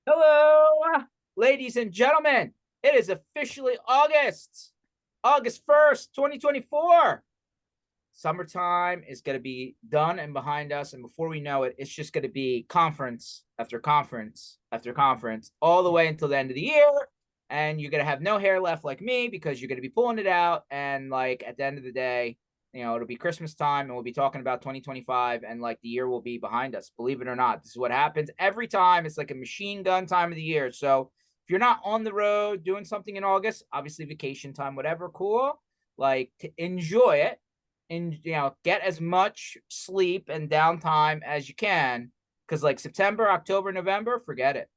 Hello, ladies and gentlemen. It is officially August 1st, 2024. Summertime is going to be done and behind us. And before we know it, it's just going to be conference after conference after conference all the way until the end of the year. And you're going to have no hair left like me because you're going to be pulling it out. And like at the end of the day, it'll be Christmas time and we'll be talking about 2025 and like the year will be behind us. Believe it or not, this is what happens every time. It's like a machine gun time of the year. So if you're not on the road doing something in August, obviously vacation time, whatever, cool, like to enjoy it and get as much sleep and downtime as you can, because like September, October, November, forget it.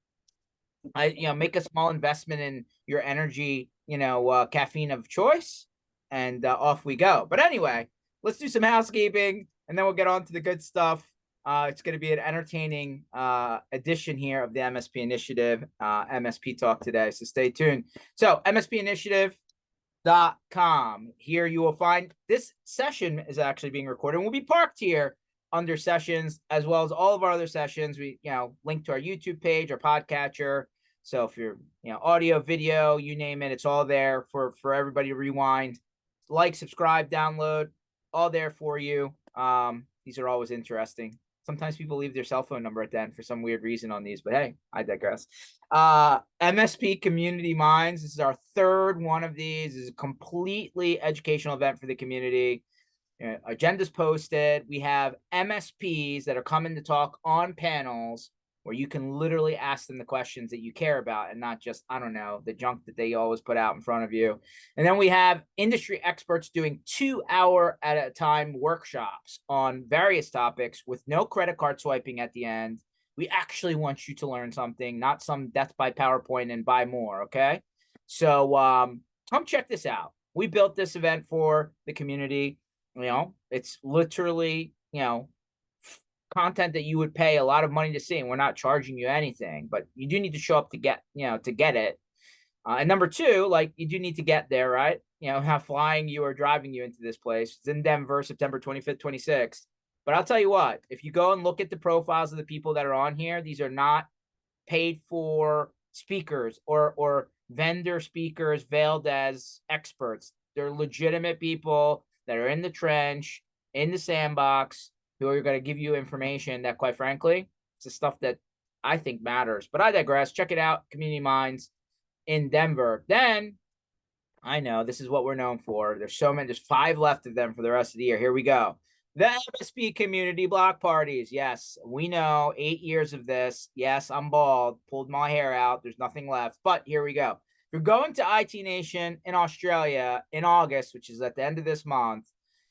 Make a small investment in your energy, caffeine of choice, and off we go. But anyway, let's do some housekeeping and then we'll get on to the good stuff. It's going to be an entertaining edition here of the MSP Initiative, MSP Talk today. So stay tuned. So MSP Initiative.com. Here you will find this session is actually being recorded and will be parked here under sessions, as well as all of our other sessions. We, link to our YouTube page, our podcatcher. So if you're, audio, video, you name it, it's all there for everybody to rewind, like, subscribe, download, all there for you. These are always interesting. Sometimes people leave their cell phone number at the end for some weird reason on these, but hey, I digress. MSP Community Minds. This is our third one of these. This is a completely educational event for the community. Agendas posted. We have MSPs that are coming to talk on panels where you can literally ask them the questions that you care about and not just, I don't know, the junk that they always put out in front of you. And then we have industry experts doing 2-hour at a time workshops on various topics with no credit card swiping at the end. We actually want you to learn something, not some death by PowerPoint and buy more, okay? So come check this out. We built this event for the community. It's literally, content that you would pay a lot of money to see, and we're not charging you anything, but you do need to show up to get, to get it. And number two, like you do need to get there, right? How flying you or driving you into this place. It's in Denver, September 25th, 26th. But I'll tell you what, if you go and look at the profiles of the people that are on here, these are not paid for speakers or vendor speakers veiled as experts. They're legitimate people that are in the trench, in the sandbox, who are going to give you information that, quite frankly, it's the stuff that I think matters. But I digress. Check it out, Community Minds in Denver. Then, I know, this is what we're known for. There's so many. There's 5 left of them for the rest of the year. Here we go. The MSP Community Block Parties. Yes, we know. 8 years of this. Yes, I'm bald. Pulled my hair out. There's nothing left. But here we go. If you're going to IT Nation in Australia in August, which is at the end of this month,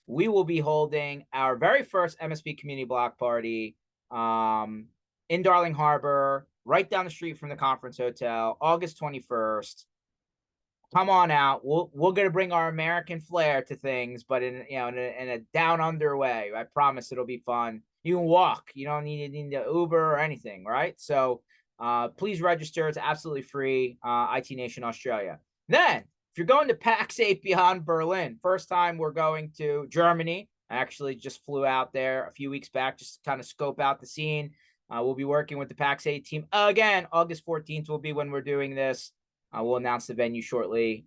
we will be holding our very first MSP Community Block Party in Darling Harbor, right down the street from the conference hotel, August 21st. Come on out. We're gonna bring our American flair to things, but in a down under way. I promise it'll be fun. You can walk. You don't need to Uber or anything, right? So please register. It's absolutely free. IT Nation Australia. Then, if you're going to PAX 8 Beyond Berlin, first time we're going to Germany. I actually just flew out there a few weeks back just to kind of scope out the scene. We'll be working with the PAX 8 team again. August 14th will be when we're doing this. We'll announce the venue shortly.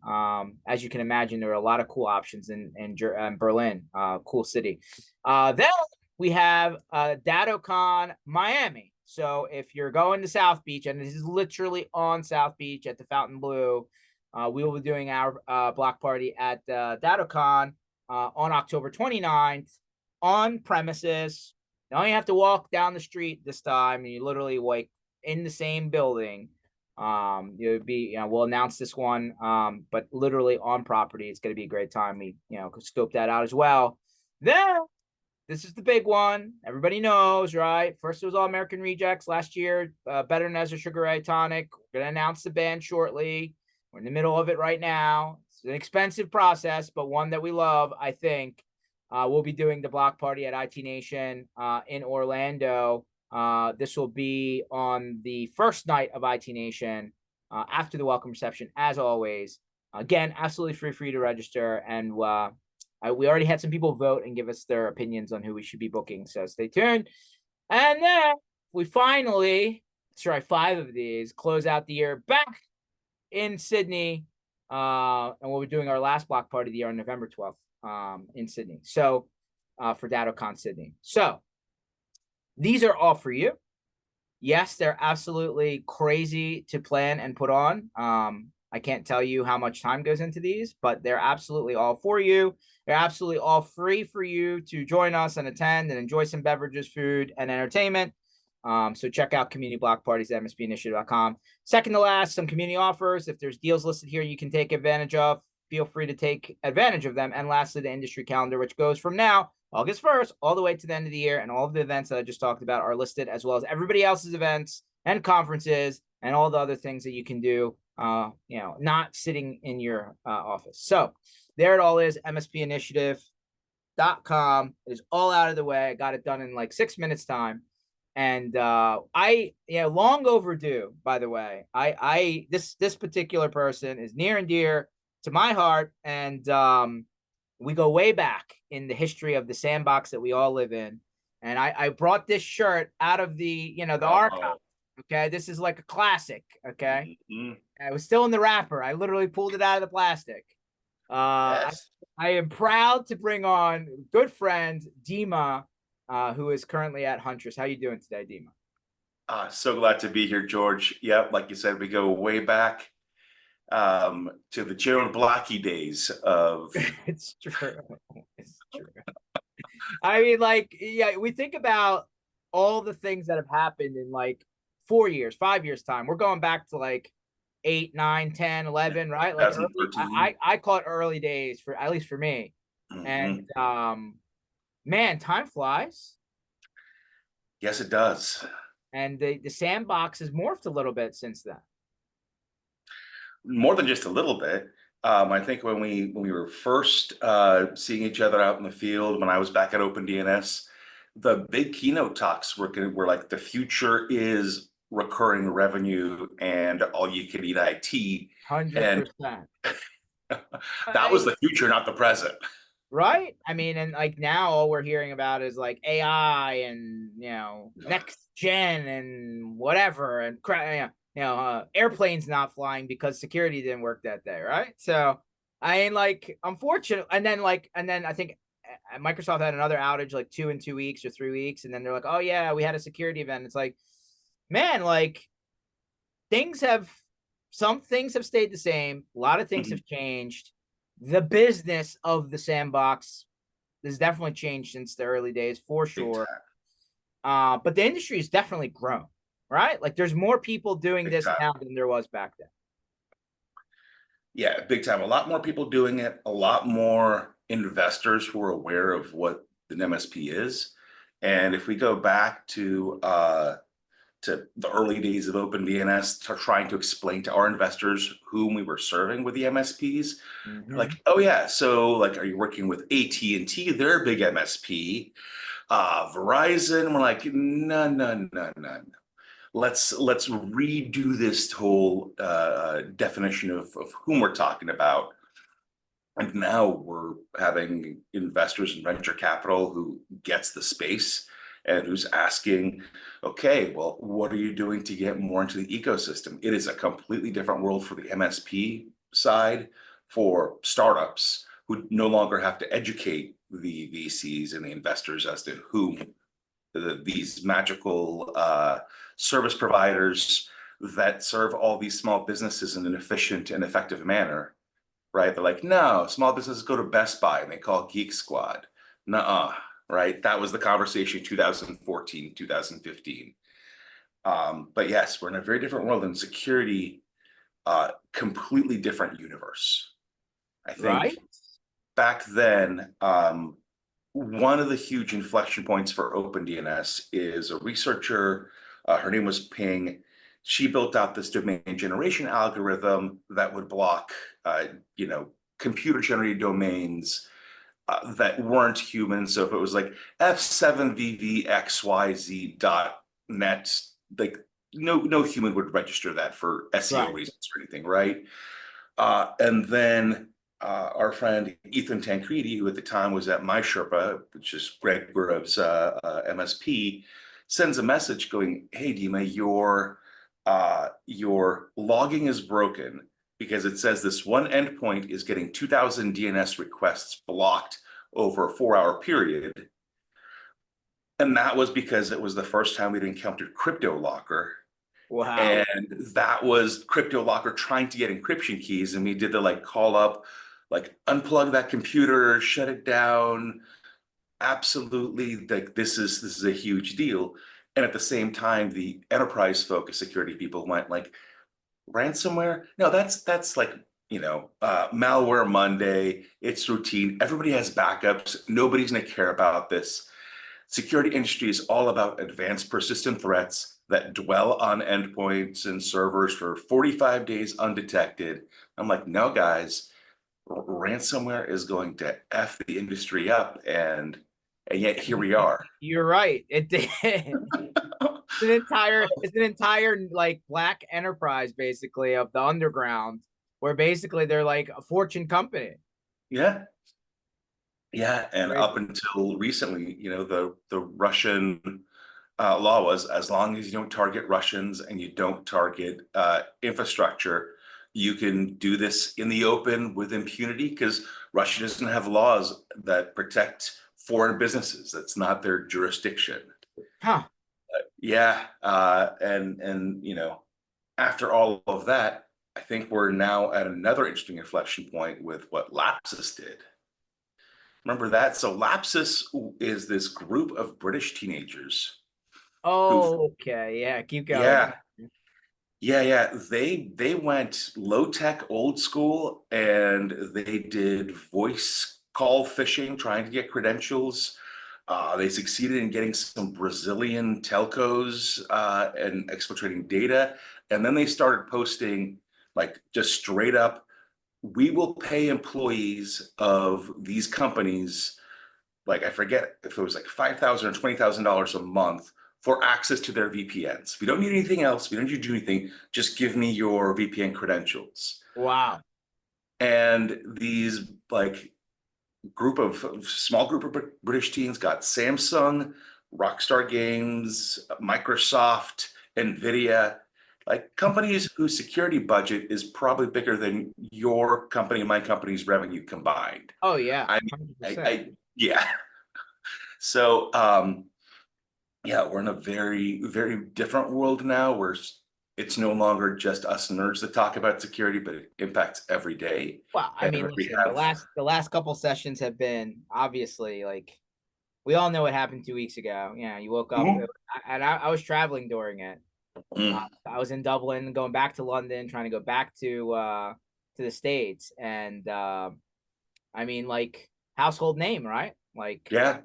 As you can imagine, there are a lot of cool options in Berlin, cool city. Then we have DattoCon Miami. So if you're going to South Beach, and this is literally on South Beach at the Fontainebleau, we will be doing our block party at DattoCon on October 29th on premises. You only have to walk down the street this time, and you literally like in the same building. It would be, we'll announce this one, but literally on property. It's going to be a great time. We, scope that out as well. Then this is the big one. Everybody knows, right? First, it was All American Rejects last year. Better than as a Sugar Ray Tonic. We're going to announce the band shortly. We're in the middle of it right now. It's an expensive process, but one that we love, I think. We'll be doing the block party at IT Nation in Orlando. This will be on the first night of IT Nation after the welcome reception, as always. Again, absolutely free to register. And we already had some people vote and give us their opinions on who we should be booking. So stay tuned. And then we finally sorry, 5 of these, close out the year back in Sydney. And we'll be doing our last block party of the year on November 12th in Sydney. So for DattoCon Sydney. So these are all for you. Yes, they're absolutely crazy to plan and put on. I can't tell you how much time goes into these, but they're absolutely all for you. They're absolutely all free for you to join us and attend and enjoy some beverages, food, and entertainment. So check out community block parties at mspinitiative.com. Second to last, some community offers. If there's deals listed here you can take advantage of, feel free to take advantage of them. And lastly, the industry calendar, which goes from now, August 1st, all the way to the end of the year. And all of the events that I just talked about are listed, as well as everybody else's events and conferences and all the other things that you can do, not sitting in your office. So there it all is, MSPinitiative.com. It is all out of the way. I got it done in like 6 minutes time. And long overdue, by the way. This particular person is near and dear to my heart. And we go way back in the history of the sandbox that we all live in. And I brought this shirt out of the archive. Okay. This is like a classic. Okay. Mm-hmm. It was still in the wrapper. I literally pulled it out of the plastic. Yes. I am proud to bring on good friend Dima, who is currently at Huntress. How you doing today, Dima? So glad to be here, George. Yep, like you said, we go way back to the Gerald Blocky days of. It's true. It's true. I mean, we think about all the things that have happened in 4 years, 5 years time. We're going back to 8, 9, 10, 11, right? I call it early days, for at least for me. Mm-hmm. And man, time flies. Yes, it does. And the sandbox has morphed a little bit since then. More than just a little bit. I think when we were first seeing each other out in the field, when I was back at OpenDNS, the big keynote talks were like, the future is recurring revenue and all you can eat IT. 100%. That was the future, not the present. Right? I mean, and now all we're hearing about is AI and next gen and whatever, and airplanes not flying because security didn't work that day, right? So I mean, unfortunate. And then I think Microsoft had another outage 2 in 2 weeks or 3 weeks, and then they're like, oh yeah, we had a security event. It's man, some things have stayed the same. A lot of things have changed. The business of the sandbox has definitely changed since the early days, for sure. But the industry has definitely grown, right? There's more people doing this now than there was back then. Yeah, big time. A lot more people doing it. A lot more investors who are aware of what an MSP is. And if we go back to the early days of OpenDNS, trying to explain to our investors whom we were serving with the MSPs, oh yeah, so are you working with AT&T? They're a big MSP. Verizon, we're like, no. Let's redo this whole definition of whom we're talking about. And now we're having investors in venture capital who gets the space and who's asking, okay, well, what are you doing to get more into the ecosystem? It is a completely different world for the MSP side, for startups who no longer have to educate the VCs and the investors as to whom these magical service providers that serve all these small businesses in an efficient and effective manner, right? They're like, no, small businesses go to Best Buy and they call Geek Squad. Nuh-uh. Right? That was the conversation 2014, 2015. But yes, we're in a very different world, and security, completely different universe. I think back then, one of the huge inflection points for OpenDNS is a researcher, her name was Ping. She built out this domain generation algorithm that would block, computer-generated domains that weren't human. So if it was F7VVXYZ.net, no human would register that for SEO reasons or anything, right? And then our friend Ethan Tancredi, who at the time was at MySherpa, which is Greg Gurov's MSP, sends a message going, hey, Dima, your your logging is broken because it says this one endpoint is getting 2,000 DNS requests blocked over a 4-hour period. And that was because it was the first time we'd encountered CryptoLocker. Wow. And that was CryptoLocker trying to get encryption keys. And we did the like call up, like unplug that computer, shut it down. Absolutely, like this is a huge deal. And at the same time, the enterprise focused security people went like, ransomware? No, that's like, malware Monday. It's routine. Everybody has backups. Nobody's going to care about this. Security industry is all about advanced persistent threats that dwell on endpoints and servers for 45 days undetected. I'm like, no, guys, ransomware is going to F the industry up. And yet here we are. You're right. It did. It's an entire like black enterprise basically of the underground, where basically they're like a fortune company. Yeah. Yeah, and Right? up until recently, the Russian law was as long as you don't target Russians and you don't target infrastructure, you can do this in the open with impunity because Russia doesn't have laws that protect foreign businesses. That's not their jurisdiction. Huh. Yeah, and after all of that, I think we're now at another interesting inflection point with what Lapsus did. Remember that? So Lapsus is this group of British teenagers who, Oh, okay. Yeah, keep going. yeah, yeah. They went low tech, old school, and they did voice call phishing, trying to get credentials. They succeeded in getting some Brazilian telcos and exfiltrating data, and then they started posting like just straight up, we will pay employees of these companies, like I forget if it was like $5,000 or $20,000 a month for access to their VPNs. We don't need anything else. We don't need you to do anything. Just give me your VPN credentials. Wow. And these like small group of British teens got Samsung, Rockstar Games, Microsoft, Nvidia, like companies whose security budget is probably bigger than your company and my company's revenue combined. Oh yeah, I mean, 100%. yeah. So, yeah, we're in a very, very different world now where it's no longer just us nerds that talk about security, but it impacts every day. Well, I And mean, we listen, the have, last couple sessions have been obviously like we all know what happened 2 weeks ago. Yeah, you woke up Mhm. and I was traveling during it. Mm, I was in Dublin, going back to London, trying to go back to the States, and I mean, like household name, right? yeah,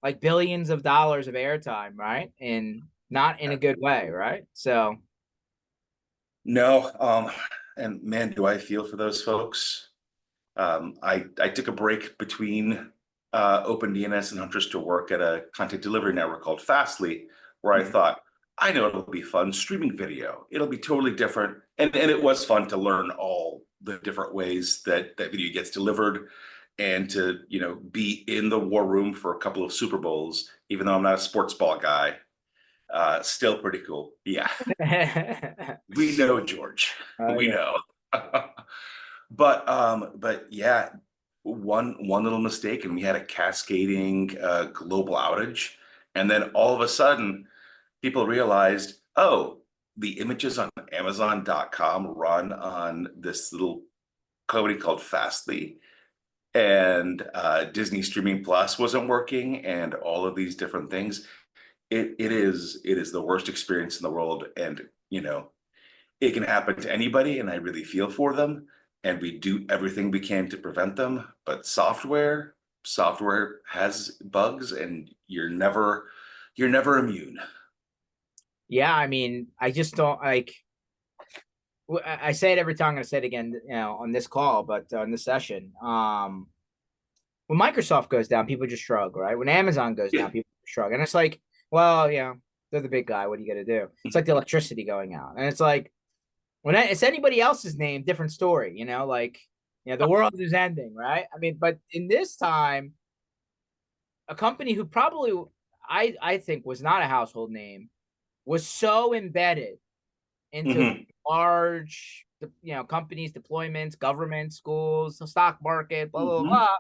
Like billions of dollars of airtime, right? And not in a good way, right? So, no, and man, do I feel for those folks. I took a break between OpenDNS and Huntress to work at a content delivery network called Fastly, where I thought, I know it'll be fun streaming video. It'll be totally different. And it was fun to learn all the different ways that that video gets delivered and to, be in the war room for a couple of Super Bowls, even though I'm not a sports ball guy. Still pretty cool. Yeah. We know, George. We yeah. know. But yeah, one little mistake and we had a cascading global outage. And then all of a sudden, people realized, oh, the images on Amazon.com run on this little company called Fastly. And Disney Streaming Plus wasn't working, and all of these different things. It is the worst experience in the world. And it can happen to anybody, and I really feel for them. And we do everything we can to prevent them. But software has bugs, and you're never immune. Yeah, I mean, I just don't like. I say it every time. I'm going to say it again, on this call, but on this session. When Microsoft goes down, people just shrug, right? When Amazon goes Yeah. down, people shrug, and it's like, well, they're the big guy. What are you going to do? It's like the electricity going out, and it's like when it's anybody else's name, different story. Like the world is ending, right? I mean, but in this time, a company who probably I think was not a household name was so embedded into large, companies, deployments, government, schools, the stock market, blah, blah, blah.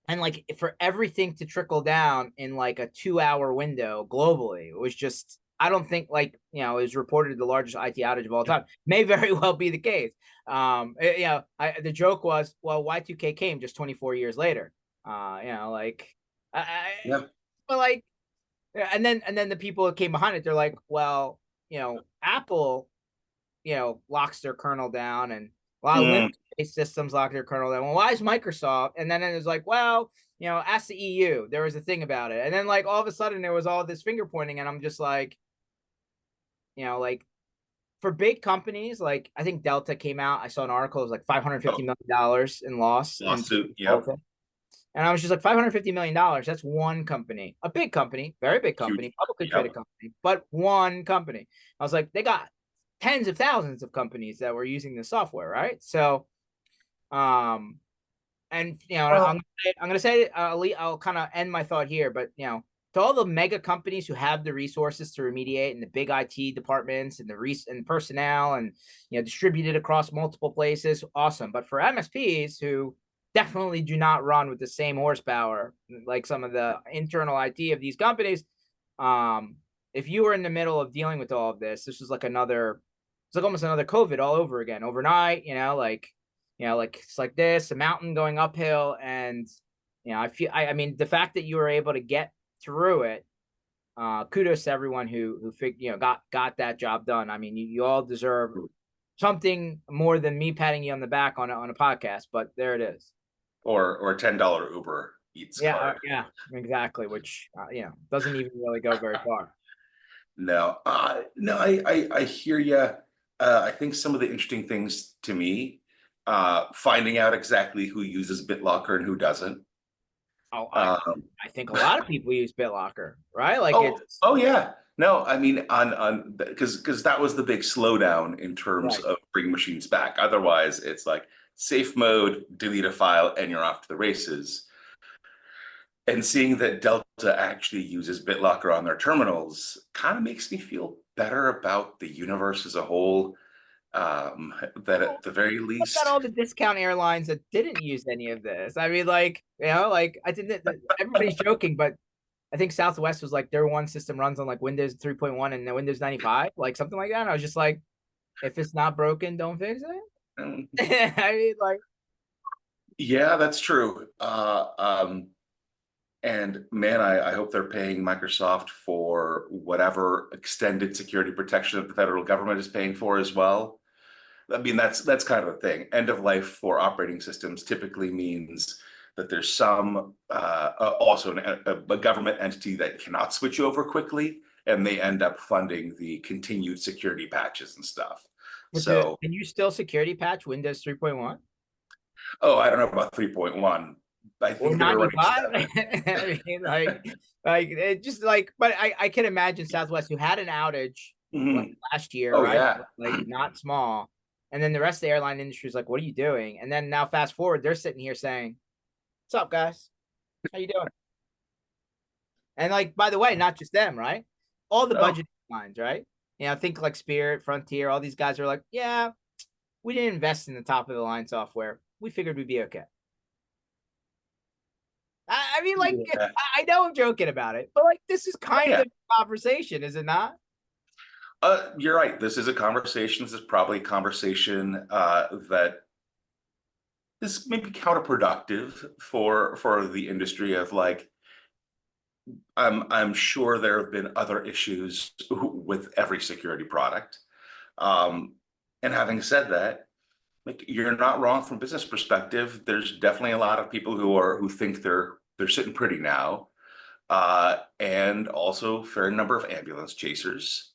And like for everything to trickle down in like a 2-hour window globally, it was just, I don't think like, it was reported the largest IT outage of all time. May very well be the case. The joke was, well, Y2K came just 24 years later. Like, but like, and then the people that came behind it, they're like, well, Apple, locks their kernel down, and a lot of Linux-based systems lock their kernel down. Well, why is Microsoft? And then it was like, well, ask the EU. There was a thing about it, and then like all of a sudden there was all this finger pointing, and I'm just like, like for big companies, like I think Delta came out. I saw an article. It was like $550 million in loss lawsuit. Delta. And I was just like, $550 million. That's one company, a big company, very big company, publicly traded company, but one company. I was like, they got tens of thousands of companies that were using the software, right? So, and I'm gonna say I'll kind of end my thought here, but to all the mega companies who have the resources to remediate, and the big IT departments and and personnel, and distributed across multiple places, awesome. But for MSPs who definitely do not run with the same horsepower like some of the internal IT of these companies, if you were in the middle of dealing with all of this was like it's like almost another COVID all over again overnight. Like it's like this, a mountain going uphill, and I mean the fact that you were able to get through it, kudos to everyone who got that job done. I mean, you all deserve something more than me patting you on the back on a podcast, but there it is. Or $10 Uber Eats card. Yeah, exactly. Which doesn't even really go very far. No, I hear you. I think some of the interesting things to me, finding out exactly who uses BitLocker and who doesn't. Oh, I think a lot of people use BitLocker, right? Like yeah. No, I mean on because that was the big slowdown in terms of bringing machines back. Otherwise, it's like safe mode, delete a file, and you're off to the races. And seeing that Delta actually uses BitLocker on their terminals kind of makes me feel better about the universe as a whole. That at the very least, what about all the discount airlines that didn't use any of this? I mean, like like I didn't. Everybody's joking, but I think Southwest was like their one system runs on like Windows 3.1 and Windows 95, like something like that. And I was just like, if it's not broken, don't fix it. I mean, like, yeah, that's true. And man, I hope they're paying Microsoft for whatever extended security protection that the federal government is paying for as well. I mean, that's kind of a thing. End of life for operating systems typically means that there's some also a government entity that cannot switch over quickly, and they end up funding the continued security patches and stuff. So, can you still security patch Windows 3.1? Oh, I don't know about 3.1. I think they were running 7. I mean, like it just like, but I can imagine Southwest who had an outage like last year, right? Yeah. Like not small. And then the rest of the airline industry is like, what are you doing? And then now fast forward, they're sitting here saying, what's up, guys? How you doing? And like, by the way, not just them, right? All the budget lines, right? Think like Spirit, Frontier, all these guys are like, yeah, we didn't invest in the top of the line software. We figured we'd be okay. I mean, like, I know I'm joking about it, but like, this is kind of a conversation, is it not? You're right. This is a conversation. This is probably a conversation that is maybe counterproductive for the industry of like, I'm sure there have been other issues with every security product. And having said that, like you're not wrong from business perspective. There's definitely a lot of people who think they're sitting pretty now, and also a fair number of ambulance chasers.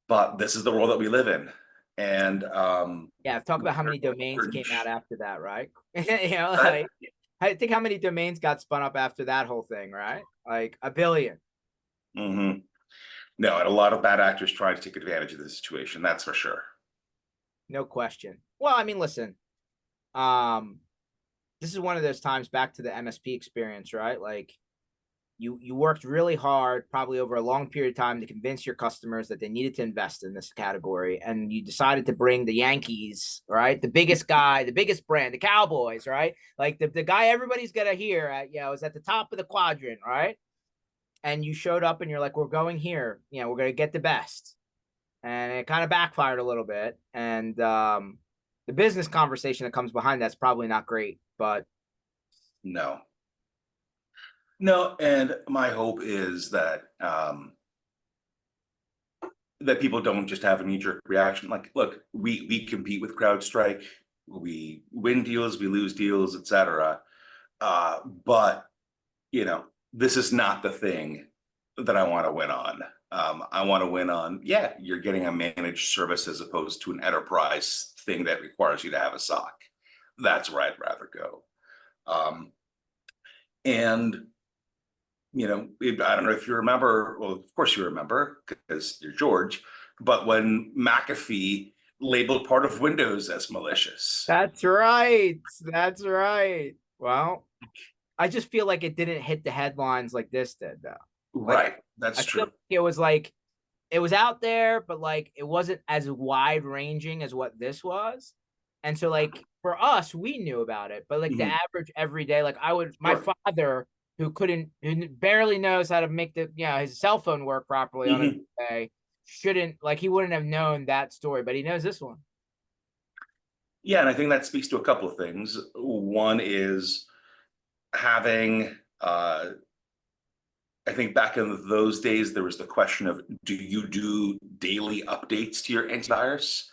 But this is the world that we live in, and talk about how many domains came out after that, right? Like I think how many domains got spun up after that whole thing, right? Like a billion. No, and a lot of bad actors trying to take advantage of the situation. That's for sure. No question. Well, I mean, listen, this is one of those times back to the MSP experience, right? Like you worked really hard, probably over a long period of time, to convince your customers that they needed to invest in this category, and you decided to bring the Yankees, right, the biggest guy, the biggest brand, the Cowboys, right, like the guy everybody's gonna hear at, is at the top of the quadrant, right, and you showed up and you're like, we're going here, we're gonna get the best, and it kind of backfired a little bit, and the business conversation that comes behind that's probably not great, but No. No, and my hope is that that people don't just have a knee-jerk reaction. Like, look, we compete with CrowdStrike, we win deals, we lose deals, etc. But this is not the thing that I want to win on. I want to win on, yeah, you're getting a managed service as opposed to an enterprise thing that requires you to have a SOC. That's where I'd rather go. And I don't know if you remember, well, of course you remember because you're George, but when McAfee labeled part of Windows as malicious. That's right. That's right. Well, I just feel like it didn't hit the headlines like this did, though. Right. That's true. Like it was like, it was out there, but like it wasn't as wide ranging as what this was. And so like for us, we knew about it, but like the average everyday, like my father who barely knows how to make his cell phone work properly on a day, he wouldn't have known that story, but he knows this one. Yeah, and I think that speaks to a couple of things. One is having I think back in those days, there was the question of, do you do daily updates to your antivirus?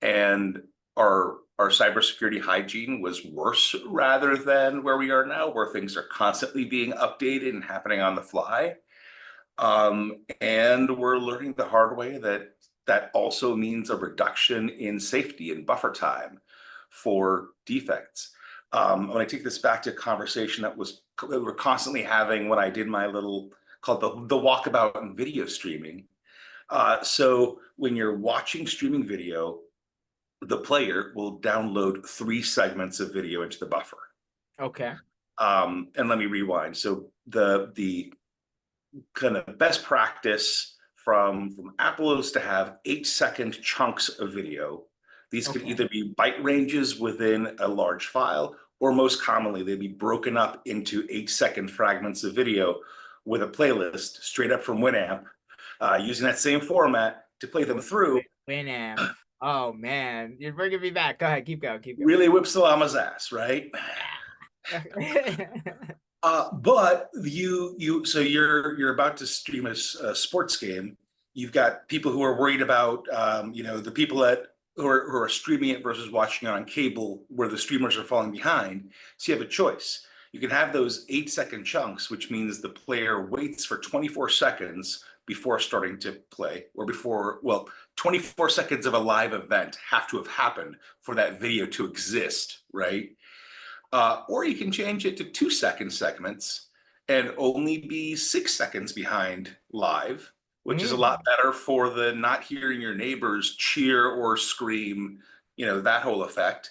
And our cybersecurity hygiene was worse rather than where we are now, where things are constantly being updated and happening on the fly. And we're learning the hard way that that also means a reduction in safety and buffer time for defects. When I take this back to a conversation that we're constantly having when I did my little called the walkabout in video streaming. So when you're watching streaming video, the player will download 3 segments of video into the buffer. Okay. And let me rewind. So the kind of best practice from Apple is to have 8-second chunks of video. These can either be byte ranges within a large file, or most commonly, they'd be broken up into 8-second fragments of video with a playlist straight up from Winamp, using that same format to play them through. Winamp. Oh man, you're bringing me back. Go ahead, keep going. Really whip Salama's ass, right? But so you're about to stream a sports game. You've got people who are worried about the people who are streaming it versus watching it on cable, where the streamers are falling behind. So you have a choice. You can have those 8-second chunks, which means the player waits for 24 seconds before starting to play, or 24 seconds of a live event have to have happened for that video to exist, right? Or you can change it to 2-second segments and only be 6 seconds behind live, which is a lot better for the not hearing your neighbors cheer or scream, that whole effect.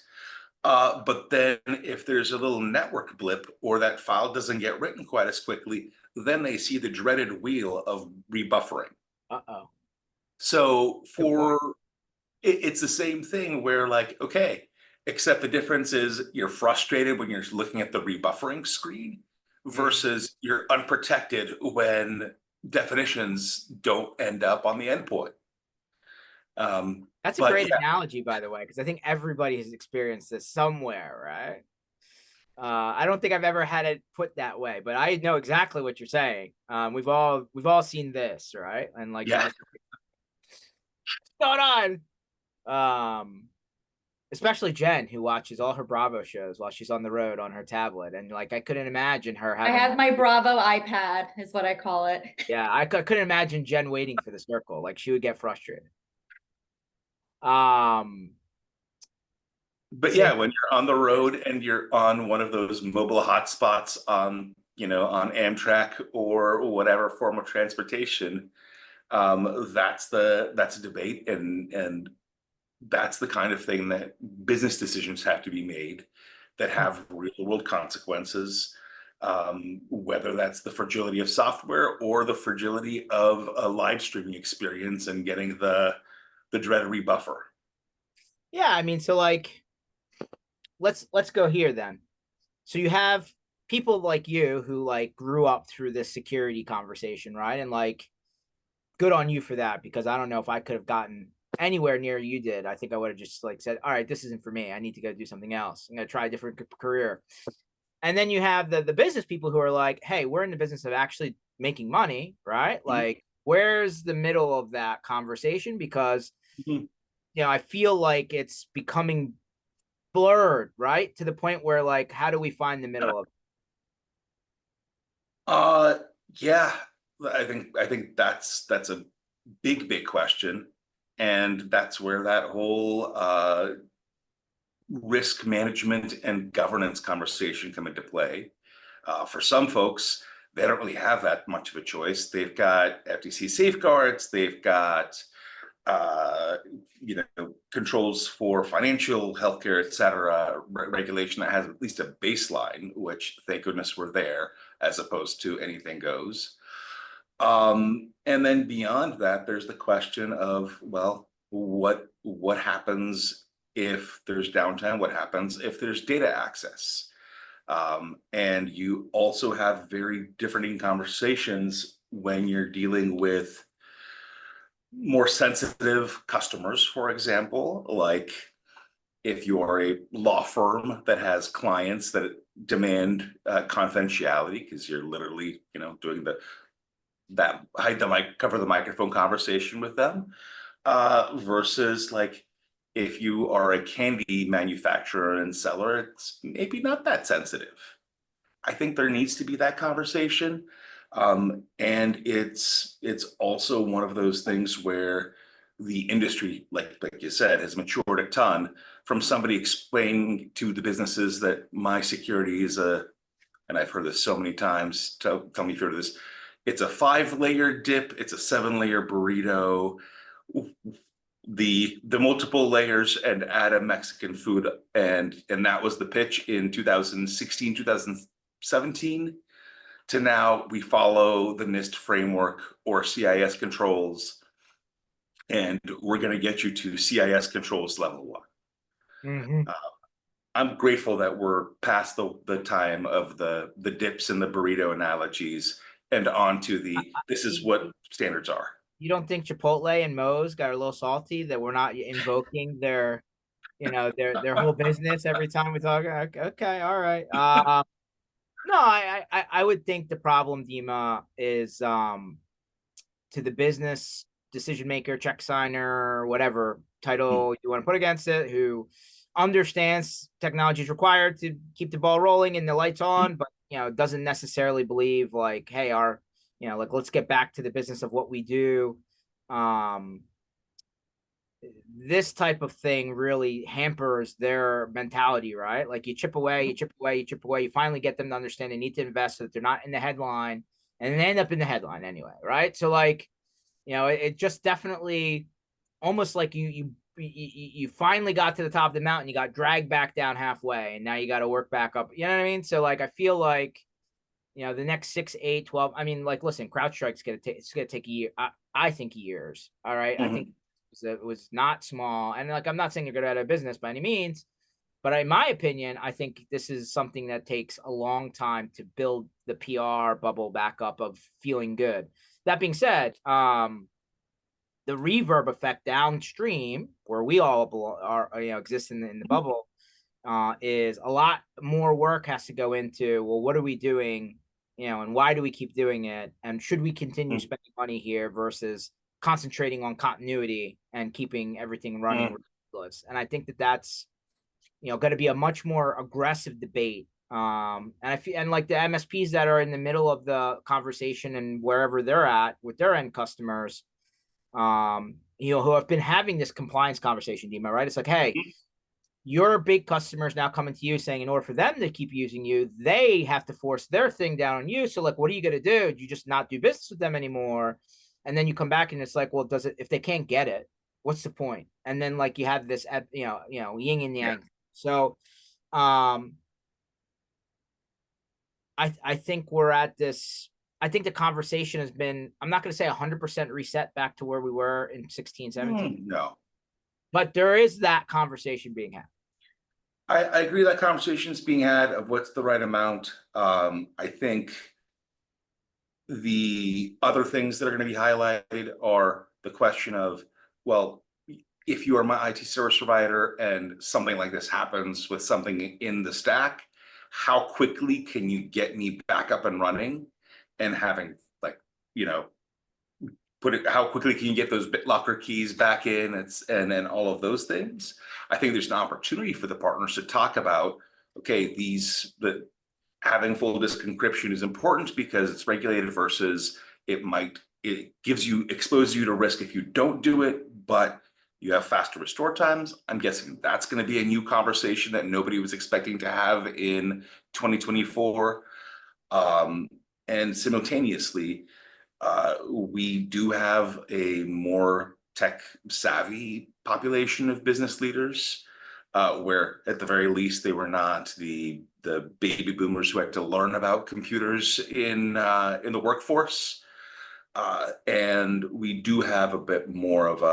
But then if there's a little network blip or that file doesn't get written quite as quickly, then they see the dreaded wheel of rebuffering. Uh-oh. So it's the same thing where like, okay, except the difference is you're frustrated when you're looking at the rebuffering screen versus you're unprotected when definitions don't end up on the endpoint. That's a great analogy, by the way, because I think everybody has experienced this somewhere, right? I don't think I've ever had it put that way, but I know exactly what you're saying. We've all seen this, right? And like, what's going on? Especially Jen, who watches all her Bravo shows while she's on the road on her tablet, and like I couldn't imagine her having. I have my Bravo iPad, is what I call it. Yeah, I couldn't imagine Jen waiting for the circle. Like she would get frustrated. But yeah, when you're on the road and you're on one of those mobile hotspots on Amtrak or whatever form of transportation, that's a debate, and that's the kind of thing that business decisions have to be made that have real world consequences. whether that's the fragility of software or the fragility of a live streaming experience and getting the dreaded rebuffer. Yeah, I mean, so like, let's go here then. So you have people like you who like grew up through this security conversation, right? And like, good on you for that, because I don't know if I could have gotten anywhere near you did. I think I would have just like said, all right, this isn't for me. I need to go do something else. I'm going to try a different career. And then you have the business people who are like, hey, we're in the business of actually making money, right? Mm-hmm. Like, where's the middle of that conversation? Because, Mm-hmm. I feel like it's becoming blurred, right? To the point where like, how do we find the middle of it? Yeah, I think that's a big question, and that's where that whole risk management and governance conversation come into play. For some folks, they don't really have that much of a choice. They've got FTC safeguards, they've got uh, controls for financial healthcare, et cetera, regulation that has at least a baseline, which thank goodness we're there, as opposed to anything goes. And then beyond that, there's the question of, well, what happens if there's downtime? What happens if there's data access? And you also have very different conversations when you're dealing with more sensitive customers, for example, like if you are a law firm that has clients that demand confidentiality because you're literally, doing that hide the mic, cover the microphone conversation with them, versus like if you are a candy manufacturer and seller, it's maybe not that sensitive. I think there needs to be that conversation. And it's also one of those things where the industry, like you said, has matured a ton from somebody explaining to the businesses that my security is and I've heard this so many times, tell me if you've heard this, it's a 5-layer dip, it's a 7-layer burrito, the multiple layers, and add a Mexican food. And that was the pitch in 2016, 2017. To now we follow the NIST framework or CIS controls, and we're going to get you to CIS controls level 1. Mm-hmm. I'm grateful that we're past the time of the dips and the burrito analogies and on to this is what standards are. You don't think Chipotle and Moe's got a little salty that we're not invoking their, their whole business every time we talk? Okay, all right. No, I would think the problem, Dima, is to the business decision maker, check signer, whatever title you want to put against it, who understands technology is required to keep the ball rolling and the lights on, but doesn't necessarily believe like, hey, like let's get back to the business of what we do. This type of thing really hampers their mentality, right? Like you chip away, you chip away, you chip away, you finally get them to understand they need to invest so that they're not in the headline, and they end up in the headline anyway, right? So like, it just definitely almost like you finally got to the top of the mountain, you got dragged back down halfway, and now you got to work back up. You know what I mean? So like, I feel like, the next 6, 8, 12. I mean, like, listen, CrowdStrike's it's gonna take a year. I think years. All right. I think it was not small, and like, I'm not saying you're gonna out of business by any means, but in my opinion, I think this is something that takes a long time to build the PR bubble back up of feeling good. That being said, the reverb effect downstream, where we all are, exist in the bubble, is a lot more work has to go into, well, what are we doing, and why do we keep doing it, and should we continue spending money here versus concentrating on continuity and keeping everything running regardless. And I think that's going to be a much more aggressive debate. And I feel, and like the MSPs that are in the middle of the conversation and wherever they're at with their end customers, who have been having this compliance conversation, Dima, right? It's like, hey, your big customers now coming to you saying in order for them to keep using you, they have to force their thing down on you. So like, what are you going to do? Do you just not do business with them anymore? And then you come back and it's like, well, does it, if they can't get it, what's the point? And then like you have this, yin and yang. So, I think we're at this. I think the conversation has been, I'm not going to say 100% reset back to where we were in 16, 17, No, but there is that conversation being had. I agree that conversation is being had of what's the right amount. I think the other things that are going to be highlighted are the question of, well, if you are my IT service provider and something like this happens with something in the stack, how quickly can you get me back up and running and having, like, you know, how quickly can you get those BitLocker keys back in? And then all of those things. I think there's an opportunity for the partners to talk about, okay, having full disk encryption is important because it's regulated versus it exposes you to risk if you don't do it, but you have faster restore times. I'm guessing that's going to be a new conversation that nobody was expecting to have in 2024. And simultaneously, we do have a more tech savvy population of business leaders, where at the very least they were not the baby boomers who had to learn about computers in the workforce. And we do have a bit more of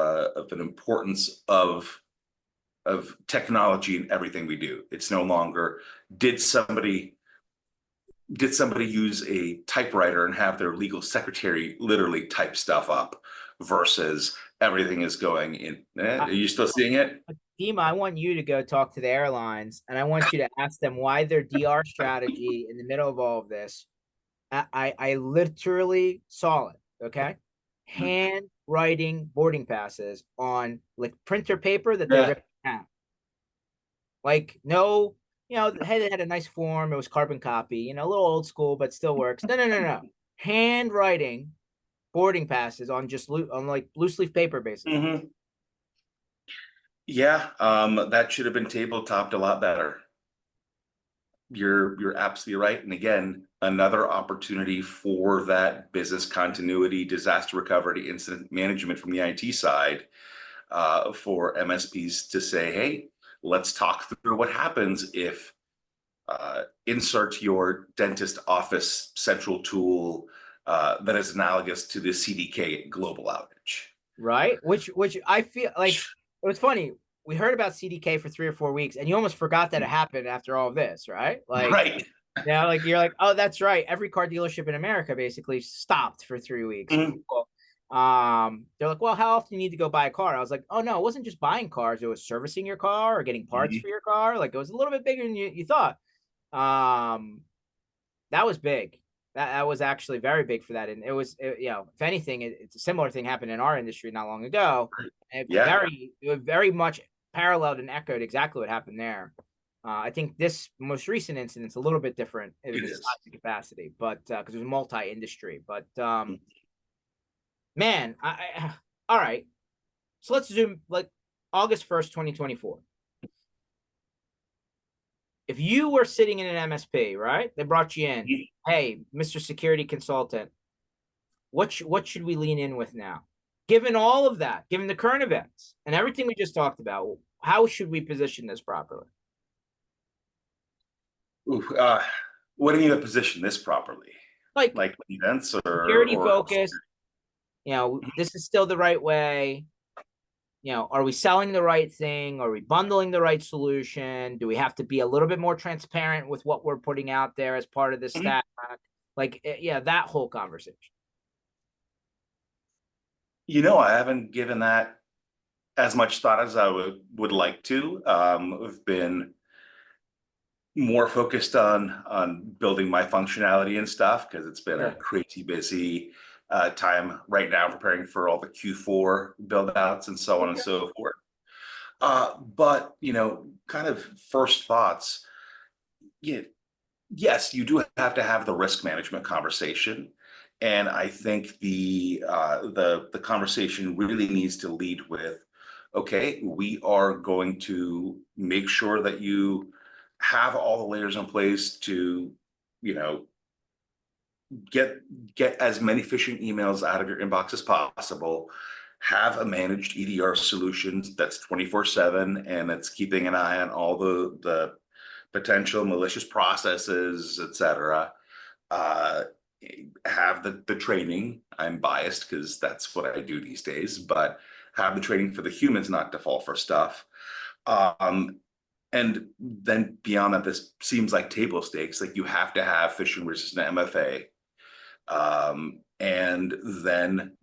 an importance of technology in everything we do. It's no longer did somebody use a typewriter and have their legal secretary literally type stuff up versus everything is going in. Are you still seeing it? Dima, I want you to go talk to the airlines and I want you to ask them why their DR strategy in the middle of all of this. I literally saw it. Okay. Handwriting boarding passes on like printer paper that they Yeah. ripped out. Like, no, hey, they had a nice form. It was carbon copy, a little old school, but still works. No. Handwriting boarding passes on on like loose leaf paper, basically. Mm-hmm. Yeah, that should have been tabletopped a lot better. You're absolutely right. And again, another opportunity for that business continuity, disaster recovery, incident management from the IT side, for MSPs to say, hey, let's talk through what happens if insert your dentist office central tool that is analogous to the CDK global outage. Right? Which I feel like it was funny. We heard about CDK for 3 or 4 weeks, and you almost forgot that it happened after all of this, right? Like, right. Yeah, like you're like, oh, that's right. Every car dealership in America basically stopped for 3 weeks. Mm-hmm. Cool. They're like, well, how often do you need to go buy a car? I was like, oh no, it wasn't just buying cars, it was servicing your car or getting parts for your car. Like, it was a little bit bigger than you thought. That was big. That was actually very big for that. And it was, if anything, it's a similar thing happened in our industry not long ago. It very much paralleled and echoed exactly what happened there. I think this most recent incident's a little bit different in its capacity, but because it was multi-industry. But man, all right. So let's zoom like August 1st, 2024. If you were sitting in an MSP, right? They brought you in. Hey, Mr. Security Consultant, what should we lean in with now? Given all of that, given the current events and everything we just talked about, how should we position this properly? What do you mean to position this properly? Like events security focused? This is still the right way. Are we selling the right thing? Are we bundling the right solution? Do we have to be a little bit more transparent with what we're putting out there as part of the stack? Like, that whole conversation. I haven't given that as much thought as I would like to. I've been more focused on building my functionality and stuff because it's been a crazy busy time right now preparing for all the Q4 build outs and so on and so forth. But kind of first thoughts. Yes, you do have to have the risk management conversation. And I think the conversation really needs to lead with, okay, we are going to make sure that you have all the layers in place to, get as many phishing emails out of your inbox as possible. Have a managed EDR solutions that's 24/7 and that's keeping an eye on all the potential malicious processes, etc. uh, have the training. I'm biased because that's what I do these days, but have the training for the humans not to fall for stuff. Um, and then beyond that, this seems like table stakes. Like you have to have phishing resistant MFA, and then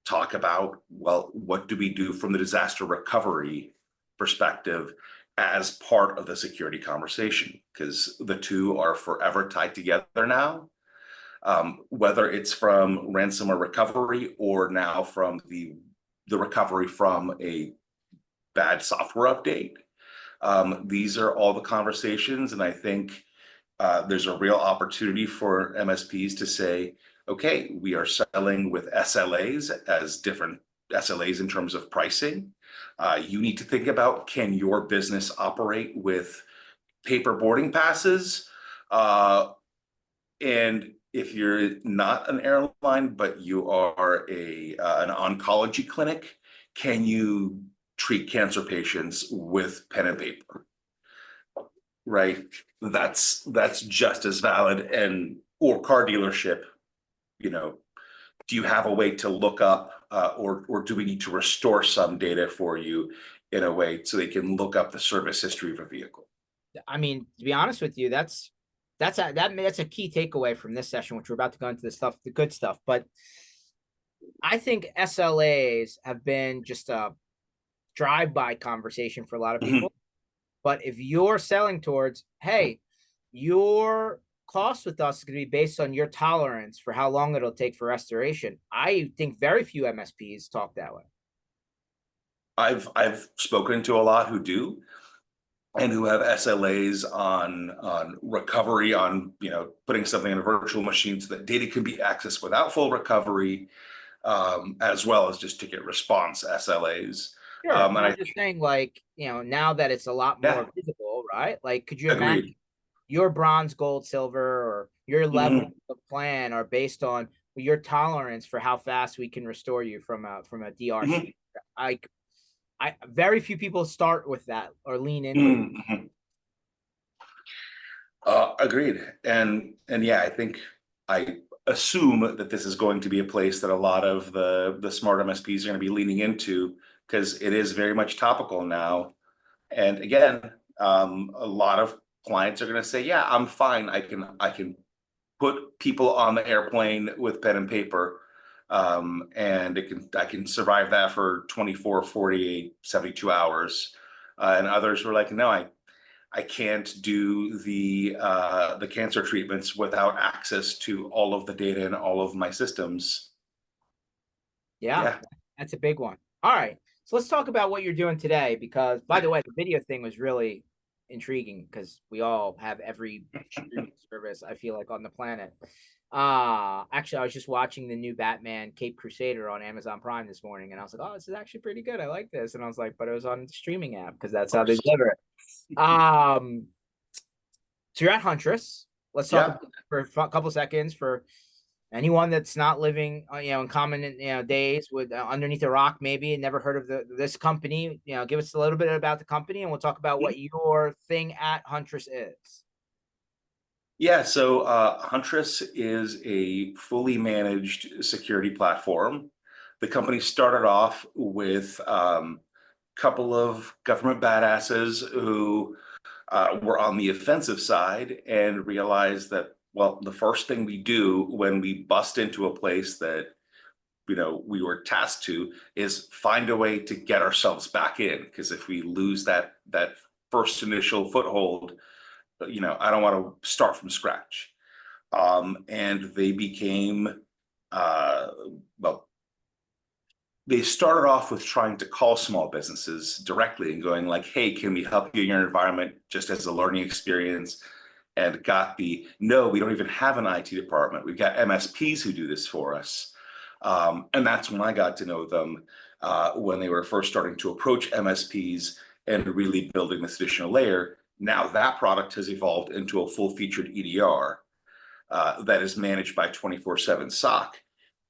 talk about, well, what do we do from the disaster recovery perspective as part of the security conversation? Because the two are forever tied together now. Whether it's from ransomware recovery or now from the recovery from a bad software update. These are all the conversations, and I think there's a real opportunity for MSPs to say, okay, we are selling with SLAs as different SLAs in terms of pricing. You need to think about, can your business operate with paper boarding passes? And if you're not an airline, but you are an oncology clinic, can you treat cancer patients with pen and paper? Right? That's just as valid. And or car dealership, you know, do you have a way to look up, or do we need to restore some data for you in a way so they can look up the service history of a vehicle? I mean, to be honest with you, that's a key takeaway from this session, which we're about to go into the good stuff. But I think SLAs have been just a drive-by conversation for a lot of Mhm. people. But if you're selling towards, hey, your cost with us is going to be based on your tolerance for how long it'll take for restoration, I think very few MSPs talk that way. I've spoken to a lot who do, and who have SLAs on recovery, on putting something in a virtual machine so that data can be accessed without full recovery, as well as just ticket response SLAs. Sure. And And I I'm just saying, like, now that it's a lot yeah, more visible, right? Like, could you imagine agreed. your bronze, gold, silver, or your level Mhm. of plan are based on your tolerance for how fast we can restore you from a Mhm. DRC? I very few people start with that or lean in with. Mhm. Agreed. And yeah, I think I assume that this is going to be a place that a lot of the smart MSPs are going to be leaning into, because it is very much topical now. And again, a lot of clients are going to say, "Yeah, I'm fine. I can put people on the airplane with pen and paper, and I can survive that for 24, 48, 72 hours." And others were like, "No, I can't do the cancer treatments without access to all of the data and all of my systems." Yeah, Yeah. that's a big one. All right. So let's talk about what you're doing today, because by the way, the video thing was really intriguing because we all have every streaming service, I feel like, on the planet. Actually, I was just watching the new Batman Cape Crusader on Amazon Prime this morning, and I was like, oh, this is actually pretty good. I like this. And I was like, but it was on the streaming app because that's Of how they course. deliver it. So you're at Huntress. Let's talk Yeah. about for a couple seconds for anyone that's not living, in common, days with underneath a rock, maybe, and never heard of this company. Give us a little bit about the company, and we'll talk about what your thing at Huntress is. Yeah, so Huntress is a fully managed security platform. The company started off with a couple of government badasses who were on the offensive side and realized that, well, the first thing we do when we bust into a place that we were tasked to is find a way to get ourselves back in. Because if we lose that first initial foothold, I don't want to start from scratch. And they became, uh, well, they started off with trying to call small businesses directly and going like, hey, can we help you in your environment just as a learning experience? And got the, no, we don't even have an IT department. We've got MSPs who do this for us. And that's when I got to know them, when they were first starting to approach MSPs and really building this additional layer. Now that product has evolved into a full featured EDR that is managed by 24/7 SOC.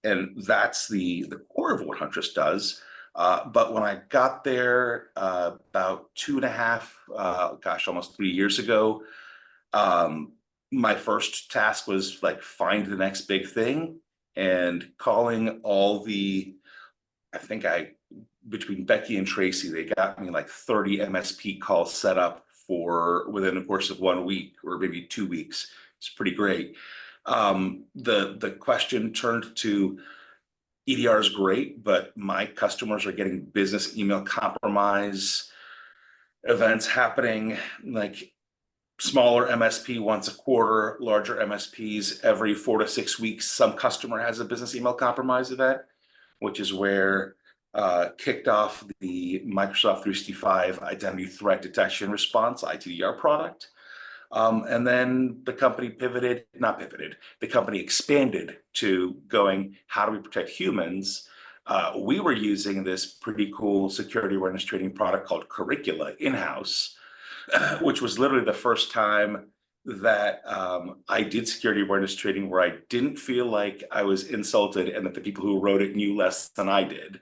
And that's the core of what Huntress does. But when I got there about 2.5, almost 3 years ago, um, my first task was like find the next big thing, and calling all the, I think between Becky and Tracy, they got me like 30 MSP calls set up for within the course of 1 week or maybe 2 weeks. It's pretty great. The question turned to EDR is great, but my customers are getting business email compromise events happening, like smaller MSP once a quarter, larger MSPs every 4 to 6 weeks. Some customer has a business email compromise event, which is where kicked off the Microsoft 365 Identity Threat Detection Response, ITDR product. And then the company the company expanded to going, how do we protect humans? We were using this pretty cool security awareness training product called Curricula in-house, which was literally the first time that I did security awareness training where I didn't feel like I was insulted and that the people who wrote it knew less than I did.